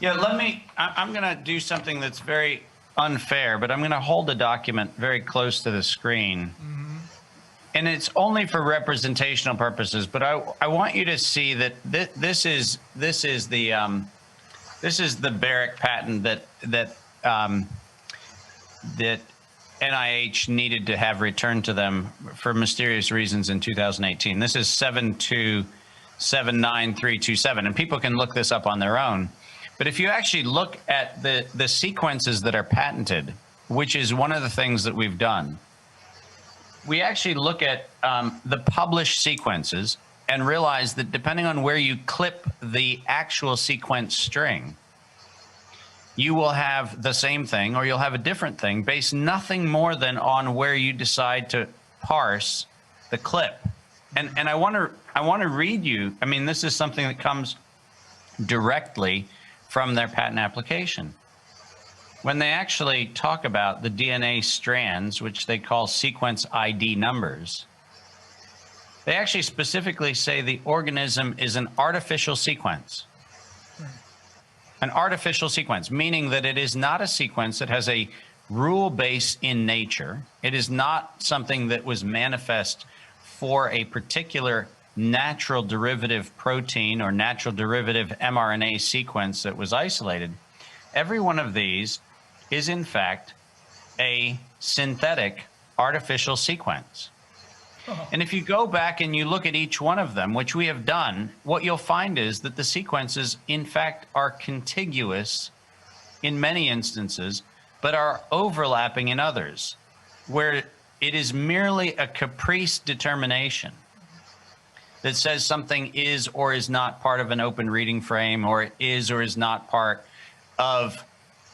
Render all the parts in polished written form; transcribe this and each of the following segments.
Yeah, I'm going to do something that's very unfair, but I'm going to hold the document very close to the screen. And it's only for representational purposes, but I want you to see that this is the Barrick patent that NIH needed to have returned to them for mysterious reasons in 2018. This is 7279327, and people can look this up on their own. But if you actually look at the sequences that are patented, which is one of the things that we've done, we actually look at the published sequences and realize that depending on where you clip the actual sequence string, you will have the same thing or you'll have a different thing based nothing more than on where you decide to parse the clip. And I want to read you, I mean, this is something that comes directly from their patent application. When they actually talk about the DNA strands, which they call sequence ID numbers, they actually specifically say the organism is an artificial sequence. An artificial sequence, meaning that it is not a sequence that has a rule base in nature. It is not something that was manifest for a particular natural derivative protein or natural derivative mRNA sequence that was isolated. Every one of these is in fact a synthetic artificial sequence. And if you go back and you look at each one of them, which we have done, what you'll find is that the sequences in fact are contiguous in many instances, but are overlapping in others, where it is merely a caprice determination that says something is or is not part of an open reading frame, or it is or is not part of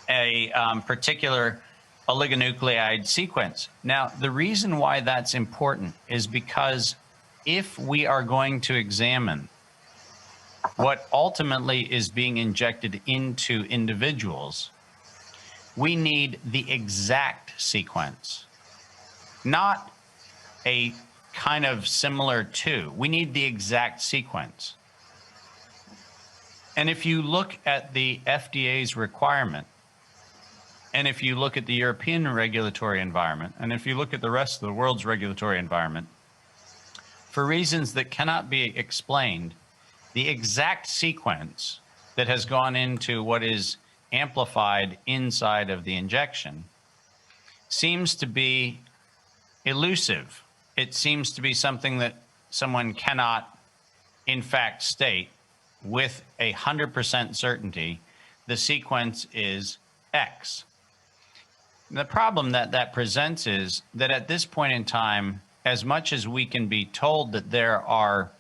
a particular oligonucleotide sequence. Now, the reason why that's important is because if we are going to examine what ultimately is being injected into individuals, we need the exact sequence, not a kind of similar to. We need the exact sequence. And if you look at the FDA's requirement, and if you look at the European regulatory environment, and if you look at the rest of the world's regulatory environment, for reasons that cannot be explained, the exact sequence that has gone into what is amplified inside of the injection seems to be elusive. It seems to be something that someone cannot, in fact, state with 100% certainty the sequence is X. The problem that presents is that at this point in time, as much as we can be told that there are,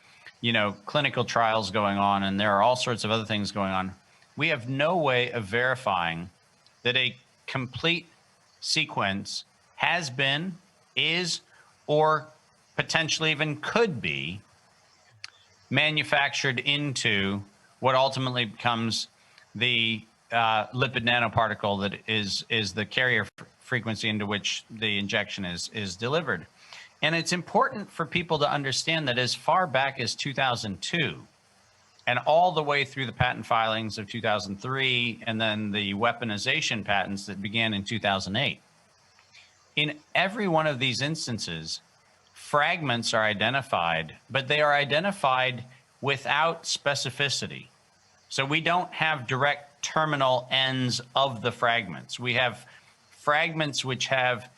clinical trials going on and there are all sorts of other things going on, we have no way of verifying that a complete sequence has been, is, or potentially even could be manufactured into what ultimately becomes the lipid nanoparticle that is the carrier frequency into which the injection is delivered. And it's important for people to understand that as far back as 2002 and all the way through the patent filings of 2003 and then the weaponization patents that began in 2008, in every one of these instances, fragments are identified, but they are identified without specificity. So we don't have direct terminal ends of the fragments. We have fragments which have,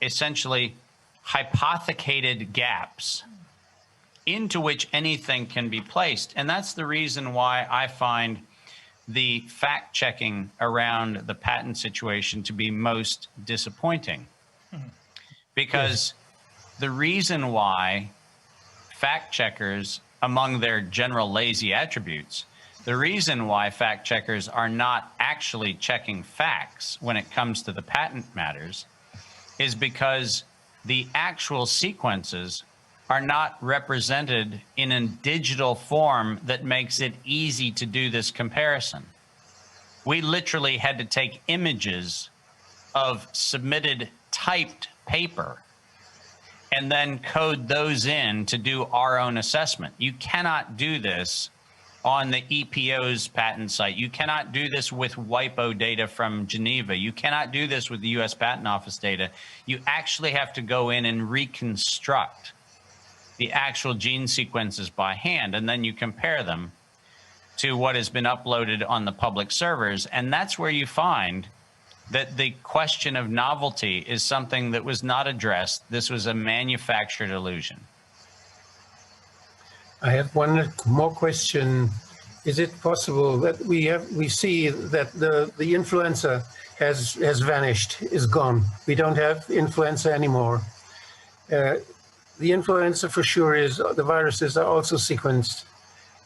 essentially hypothecated gaps into which anything can be placed. And that's the reason why I find the fact checking around the patent situation to be most disappointing. Because the reason why fact checkers, among their general lazy attributes, the reason why fact checkers are not actually checking facts when it comes to the patent matters is because the actual sequences are not represented in a digital form that makes it easy to do this comparison. We literally had to take images of submitted typed paper and then code those in to do our own assessment. You cannot do this on the EPO's patent site. You cannot do this with WIPO data from Geneva. You cannot do this with the US Patent Office data. You actually have to go in and reconstruct the actual gene sequences by hand, and then you compare them to what has been uploaded on the public servers. And that's where you find that the question of novelty is something that was not addressed. This was a manufactured illusion. I have one more question. Is it possible that we see that the influenza has vanished, is gone? We don't have influenza anymore. The influenza for sure is the viruses are also sequenced.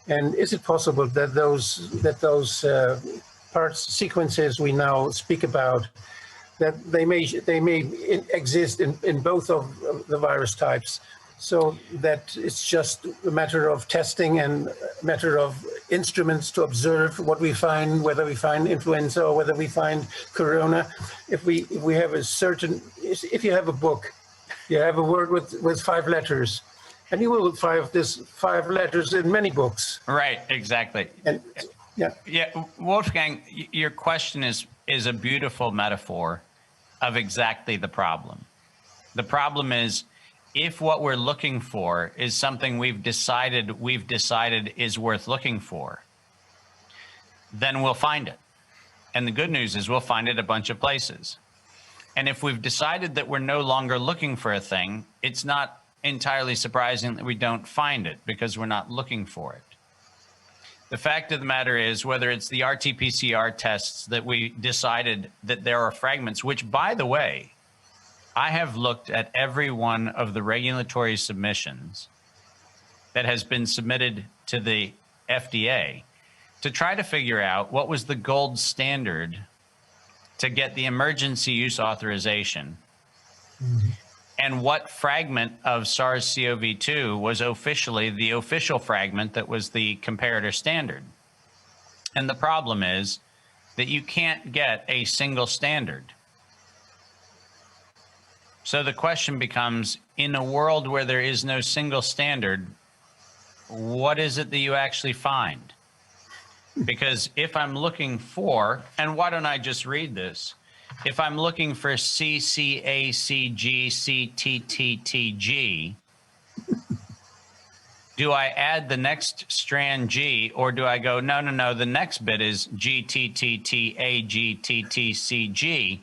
And is it possible that those sequences we now speak about, that they may exist in both of the virus types? So that it's just a matter of testing and a matter of instruments to observe what we find, whether we find influenza or whether we find corona. If we have if you have a book, you have a word with 5 letters, and you will find this 5 letters in many books. Right, exactly. And yeah, Wolfgang, your question is a beautiful metaphor of exactly the problem. The problem is, if what we're looking for is something we've decided is worth looking for, then we'll find it. And the good news is we'll find it a bunch of places. And if we've decided that we're no longer looking for a thing, it's not entirely surprising that we don't find it, because we're not looking for it. The fact of the matter is, whether it's the RT-PCR tests that we decided that there are fragments, which, by the way, I have looked at every one of the regulatory submissions that has been submitted to the FDA to try to figure out what was the gold standard to get the emergency use authorization, and what fragment of SARS-CoV-2 was officially the official fragment that was the comparator standard. And the problem is that you can't get a single standard. So the question becomes, in a world where there is no single standard, what is it that you actually find? Because if I'm looking for, and why don't I just read this? If I'm looking for CCACGCTTTG, do I add the next strand G, or do I go, no, the next bit is GTTTAGTTCG?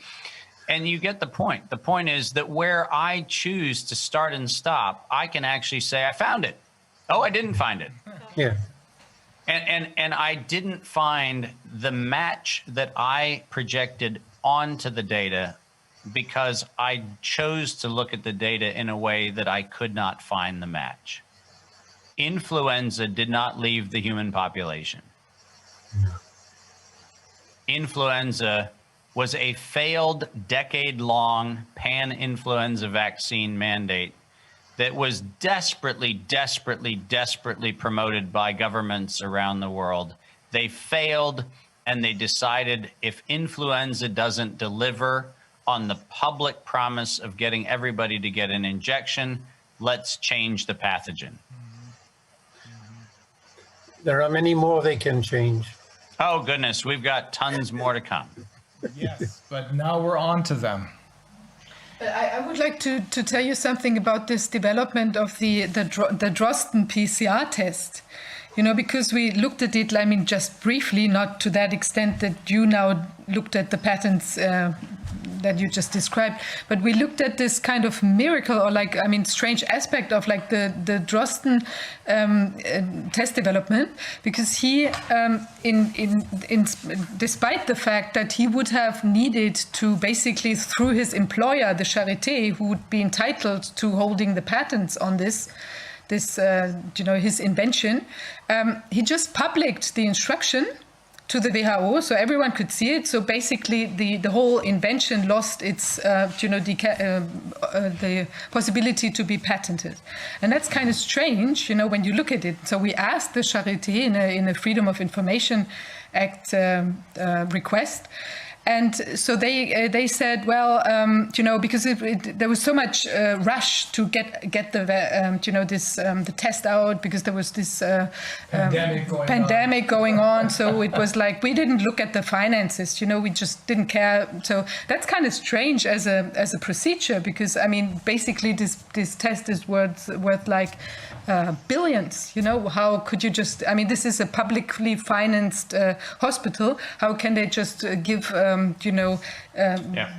And you get the point. The point is that where I choose to start and stop, I can actually say, I found it. Oh, I didn't find it. Yeah. And I didn't find the match that I projected onto the data because I chose to look at the data in a way that I could not find the match. Influenza did not leave the human population. No. Influenza was a failed decade-long pan-influenza vaccine mandate that was desperately promoted by governments around the world. They failed, and they decided if influenza doesn't deliver on the public promise of getting everybody to get an injection, let's change the pathogen. There are many more they can change. Oh, goodness, we've got tons more to come. Yes, but now we're on to them. I would like to tell you something about this development of the Drosten PCR test. You know, because we looked at it, I mean, just briefly, not to that extent that you now looked at the patents that you just described, but we looked at this kind of miracle, or like, I mean, strange aspect of like the Drosten test development, because he, despite the fact that he would have needed to basically, through his employer, the Charité, who would be entitled to holding the patents on this, his invention, he just published the instruction to the WHO, so everyone could see it. So basically, the whole invention lost its, the possibility to be patented, and that's kind of strange, you know, when you look at it. So we asked the Charité in a Freedom of Information Act request, And so they said, well, because there was so much rush to get the the test out, because there was this pandemic going on. So it was like we didn't look at the finances. We just didn't care. So that's kind of strange as a procedure, because I mean, basically this test is worth like billions. How could you just? I mean, this is a publicly financed hospital. How can they just give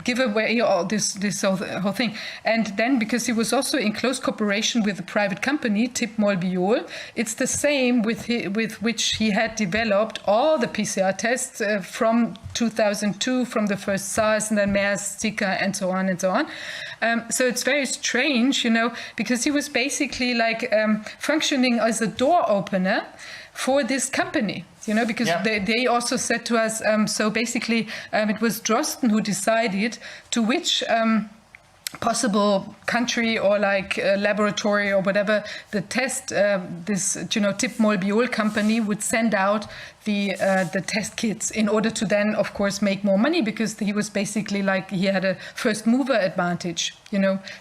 give away all this whole thing? And then, because he was also in close cooperation with a private company, Tip Molbiol, it's the same with which he had developed all the PCR tests from 2002, from the first SARS and then MERS, Zika, and so on and so on. So it's very strange, because he was basically like functioning as a door opener for this company, because they also said to us, so basically it was Drosten who decided to which possible country or like laboratory or whatever the test, this Tip Molbiol company would send out the test kits in order to then, of course, make more money, because he was basically like he had a first mover advantage,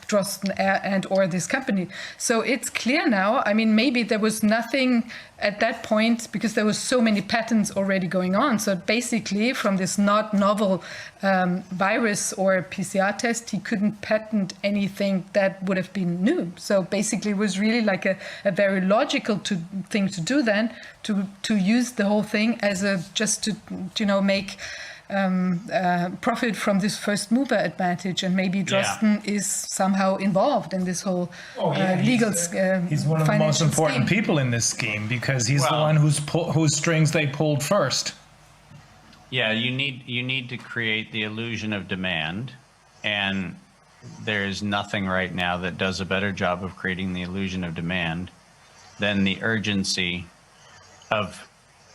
Drosten and or this company. So it's clear now. I mean, maybe there was nothing at that point because there was so many patents already going on. So basically, from this not novel virus or PCR test, he couldn't patent anything that would have been new. So basically, it was really like a very logical thing to do then, to use the whole thing as just to make profit from this first mover advantage. And maybe Drosten is somehow involved in this whole legal he's one of the most important people in this scheme, because he's the one whose strings they pulled first. Yeah, you need to create the illusion of demand, and there is nothing right now that does a better job of creating the illusion of demand than the urgency of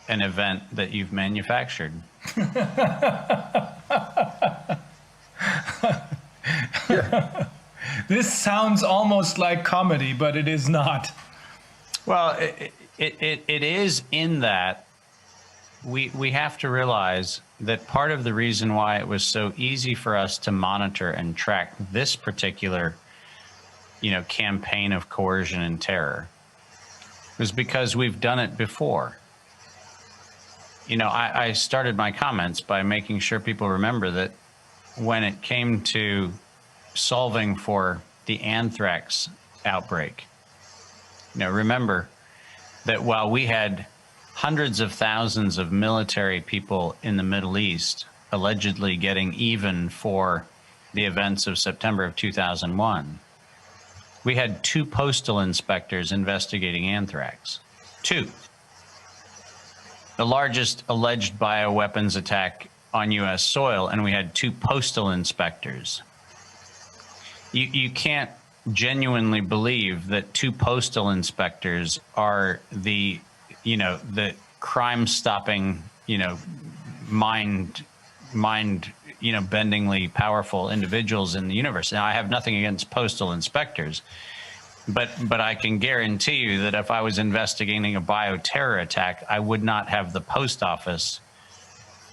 an event that you've manufactured. This sounds almost like comedy, but it is not. Well, it is, in that we have to realize that part of the reason why it was so easy for us to monitor and track this particular, campaign of coercion and terror was because we've done it before. I started my comments by making sure people remember that when it came to solving for the anthrax outbreak, remember that while we had hundreds of thousands of military people in the Middle East allegedly getting even for the events of September of 2001, we had 2 postal inspectors investigating anthrax. 2. The largest alleged bioweapons attack on U.S. soil, and we had 2 postal inspectors. You can't genuinely believe that 2 postal inspectors are the crime-stopping, mind bendingly powerful individuals in the universe. Now, I have nothing against postal inspectors, but I can guarantee you that if I was investigating a bioterror attack, I would not have the post office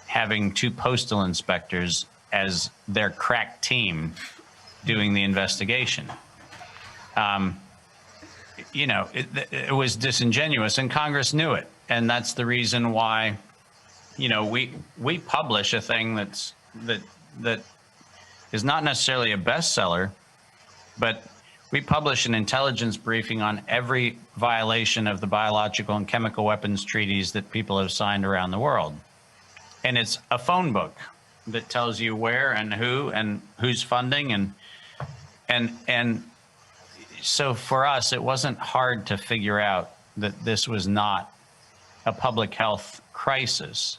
having 2 postal inspectors as their crack team doing the investigation. It was disingenuous, and Congress knew it. And that's the reason why, we publish a thing that is not necessarily a bestseller, but we publish an intelligence briefing on every violation of the biological and chemical weapons treaties that people have signed around the world. And it's a phone book that tells you where and who and who's funding. And so for us, it wasn't hard to figure out that this was not a public health crisis.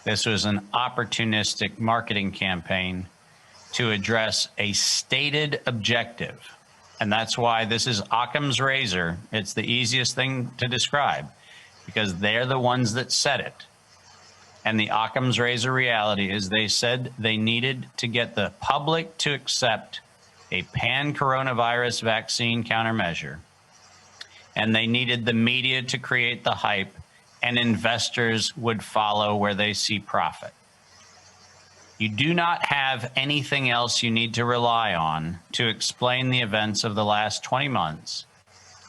This was an opportunistic marketing campaign to address a stated objective. And that's why this is Occam's razor. It's the easiest thing to describe because they're the ones that said it. And the Occam's razor reality is they said they needed to get the public to accept a pan-coronavirus vaccine countermeasure. And they needed the media to create the hype, and investors would follow where they see profit. you do not have anything else you need to rely on to explain the events of the last 20 months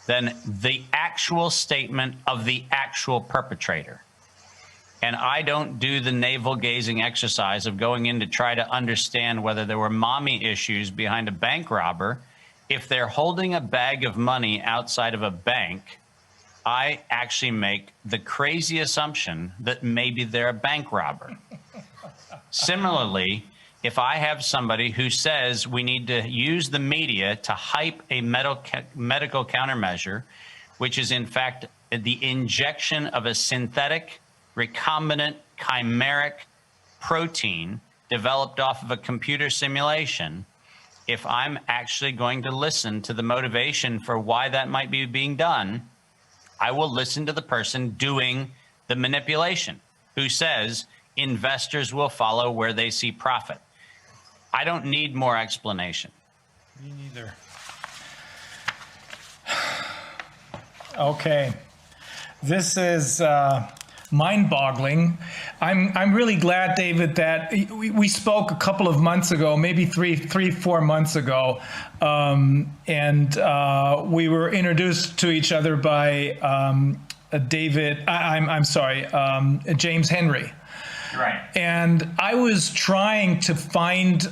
than the actual statement of the actual perpetrator. And I don't do the navel-gazing exercise of going in to try to understand whether there were mommy issues behind a bank robber. If they're holding a bag of money outside of a bank, I actually make the crazy assumption that maybe they're a bank robber. Similarly, if I have somebody who says we need to use the media to hype a medical countermeasure, which is in fact the injection of a synthetic, recombinant, chimeric protein developed off of a computer simulation, if I'm actually going to listen to the motivation for why that might be being done, I will listen to the person doing the manipulation who says investors will follow where they see profit. I don't need more explanation. Me neither. Okay. This is mind-boggling. I'm really glad, David, that we spoke a couple of months ago, maybe 4 months ago, and we were introduced to each other by James Henry. Right. And I was trying to find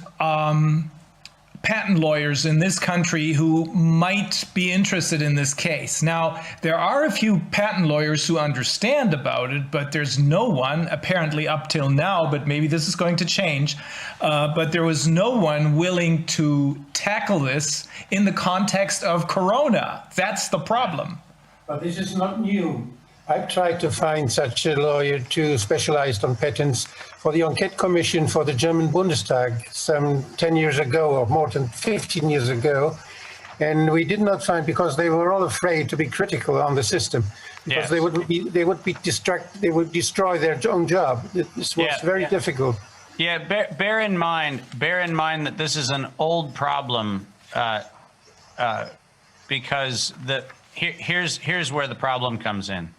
patent lawyers in this country who might be interested in this case. Now, there are a few patent lawyers who understand about it, but there's no one, apparently up till now, but maybe this is going to change, but there was no one willing to tackle this in the context of Corona. That's the problem. But this is not new. I've tried to find such a lawyer too, specialized on patents, for the Enquete Commission for the German Bundestag some 10 years ago, or more than 15 years ago. And we did not find, because they were all afraid to be critical on the system, because they would destroy their own job. This was very difficult. Yeah, bear in mind that this is an old problem, because here's where the problem comes in.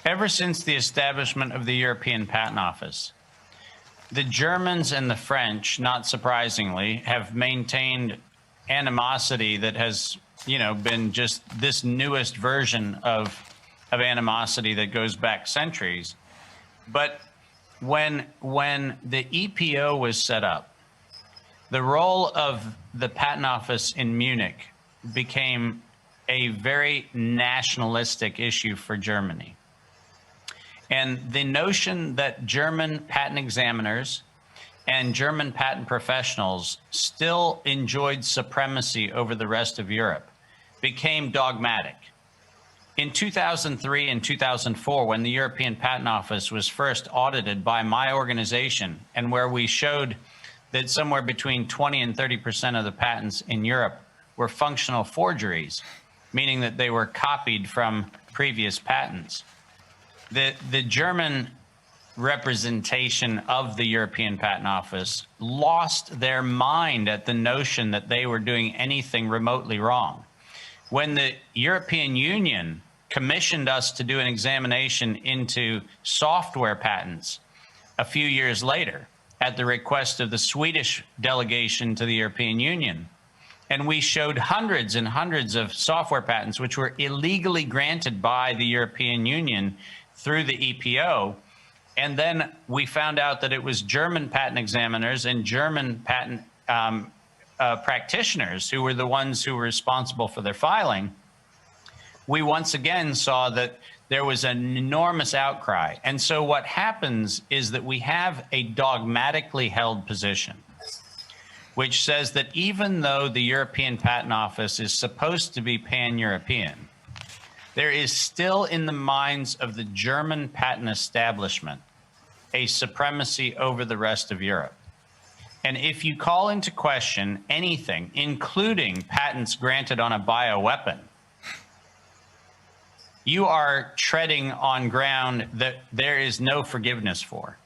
Ever since the establishment of the European Patent Office, the Germans and the French, not surprisingly, have maintained animosity that has, been just this newest version of animosity that goes back centuries. But when the EPO was set up, the role of the Patent Office in Munich became a very nationalistic issue for Germany. And the notion that German patent examiners and German patent professionals still enjoyed supremacy over the rest of Europe became dogmatic. In 2003 and 2004, when the European Patent Office was first audited by my organization, and where we showed that somewhere between 20 and 30% of the patents in Europe were functional forgeries, meaning that they were copied from previous patents, the German representation of the European Patent Office lost their mind at the notion that they were doing anything remotely wrong. When the European Union commissioned us to do an examination into software patents a few years later at the request of the Swedish delegation to the European Union, and we showed hundreds and hundreds of software patents which were illegally granted by the European Union through the EPO, and then we found out that it was German patent examiners and German patent practitioners who were the ones who were responsible for their filing. We once again saw that there was an enormous outcry. And so what happens is that we have a dogmatically held position, which says that even though the European Patent Office is supposed to be pan-European, there is still in the minds of the German patent establishment a supremacy over the rest of Europe. And if you call into question anything, including patents granted on a bioweapon, you are treading on ground that there is no forgiveness for.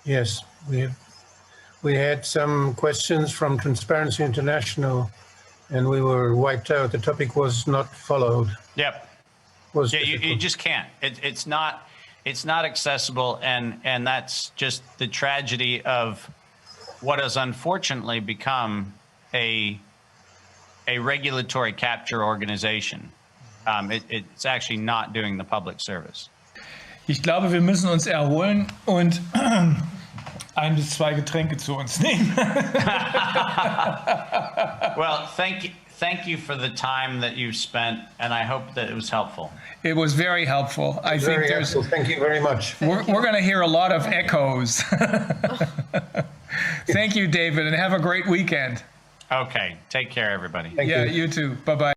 Yes, we had some questions from Transparency International, and we were wiped out. The topic was not followed. Yep. You just can't. It's not. it's not accessible, and that's just the tragedy of what has unfortunately become a regulatory capture organization. It's actually not doing the public service. Ich glaube, wir müssen uns erholen und ein bis zwei Getränke zu uns nehmen. Well, thank you for the time that you've spent, and I hope that it was helpful. It was very helpful. I think Very helpful. Thank you very much. we're going to hear a lot of echoes. Thank you, David, and have a great weekend. Okay, take care, everybody. Thank you. You too. Bye-bye.